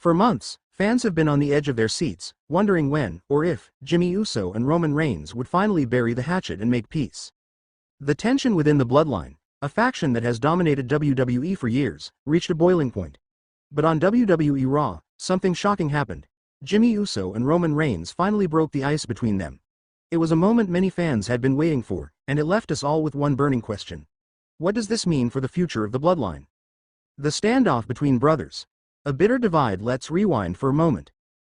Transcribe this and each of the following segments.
For months, fans have been on the edge of their seats, wondering when, or if, Jimmy Uso and Roman Reigns would finally bury the hatchet and make peace. The tension within the Bloodline, a faction that has dominated WWE for years, reached a boiling point. But on WWE Raw, something shocking happened. Jimmy Uso and Roman Reigns finally broke the ice between them. It was a moment many fans had been waiting for, and it left us all with one burning question. What does this mean for the future of the Bloodline? The standoff between brothers. A bitter divide. Let's rewind for a moment.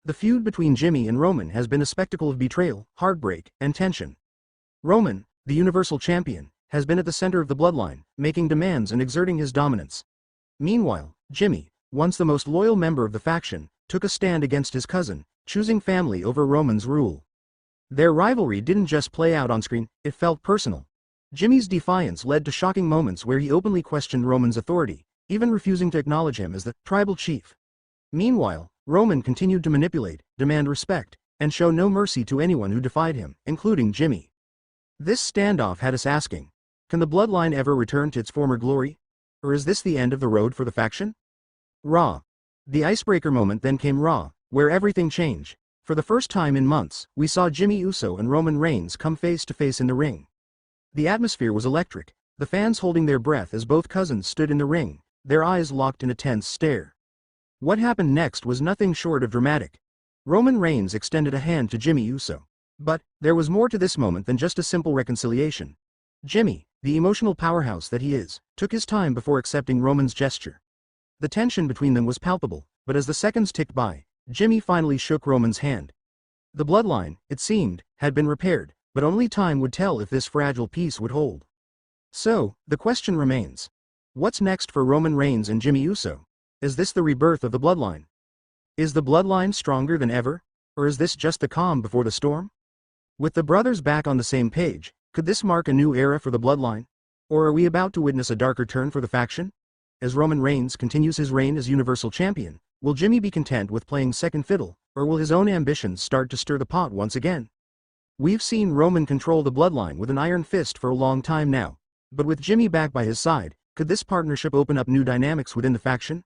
The feud between Jimmy and Roman has been a spectacle of betrayal, heartbreak, and tension. Roman, the Universal Champion, has been at the center of the Bloodline, making demands and exerting his dominance. Meanwhile, Jimmy, once the most loyal member of the faction, took a stand against his cousin, choosing family over Roman's rule. Their rivalry didn't just play out on screen, it felt personal. Jimmy's defiance led to shocking moments where he openly questioned Roman's authority, even refusing to acknowledge him as the tribal chief. Meanwhile, Roman continued to manipulate, demand respect, and show no mercy to anyone who defied him, including Jimmy. This standoff had us asking, can the Bloodline ever return to its former glory? Or is this the end of the road for the faction? Raw. The icebreaker moment then came Raw, where everything changed. For the first time in months, we saw Jimmy Uso and Roman Reigns come face to face in the ring. The atmosphere was electric, the fans holding their breath as both cousins stood in the ring, their eyes locked in a tense stare. What happened next was nothing short of dramatic. Roman Reigns extended a hand to Jimmy Uso. But there was more to this moment than just a simple reconciliation. Jimmy, the emotional powerhouse that he is, took his time before accepting Roman's gesture. The tension between them was palpable, but as the seconds ticked by, Jimmy finally shook Roman's hand. The Bloodline, it seemed, had been repaired, but only time would tell if this fragile peace would hold. So, the question remains. What's next for Roman Reigns and Jimmy Uso? Is this the rebirth of the Bloodline? Is the Bloodline stronger than ever? Or is this just the calm before the storm? With the brothers back on the same page, could this mark a new era for the Bloodline? Or are we about to witness a darker turn for the faction? As Roman Reigns continues his reign as Universal Champion, will Jimmy be content with playing second fiddle, or will his own ambitions start to stir the pot once again? We've seen Roman control the Bloodline with an iron fist for a long time now, but with Jimmy back by his side, could this partnership open up new dynamics within the faction?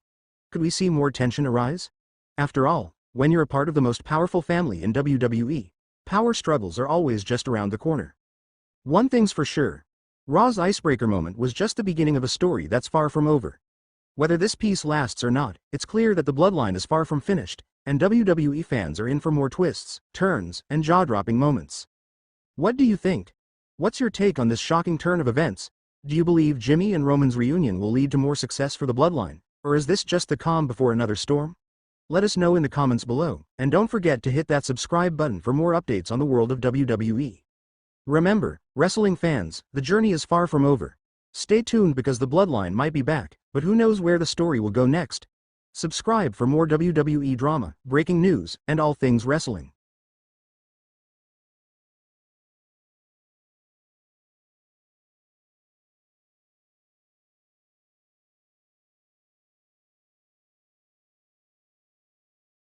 Could we see more tension arise? After all, when you're a part of the most powerful family in WWE, power struggles are always just around the corner. One thing's for sure. Raw's icebreaker moment was just the beginning of a story that's far from over. Whether this piece lasts or not, it's clear that the Bloodline is far from finished, and WWE fans are in for more twists, turns, and jaw-dropping moments. What do you think? What's your take on this shocking turn of events? Do you believe Jimmy and Roman's reunion will lead to more success for the Bloodline, or is this just the calm before another storm? Let us know in the comments below, and don't forget to hit that subscribe button for more updates on the world of WWE. Remember, wrestling fans, the journey is far from over. Stay tuned because the Bloodline might be back, but who knows where the story will go next? Subscribe for more WWE drama, breaking news, and all things wrestling.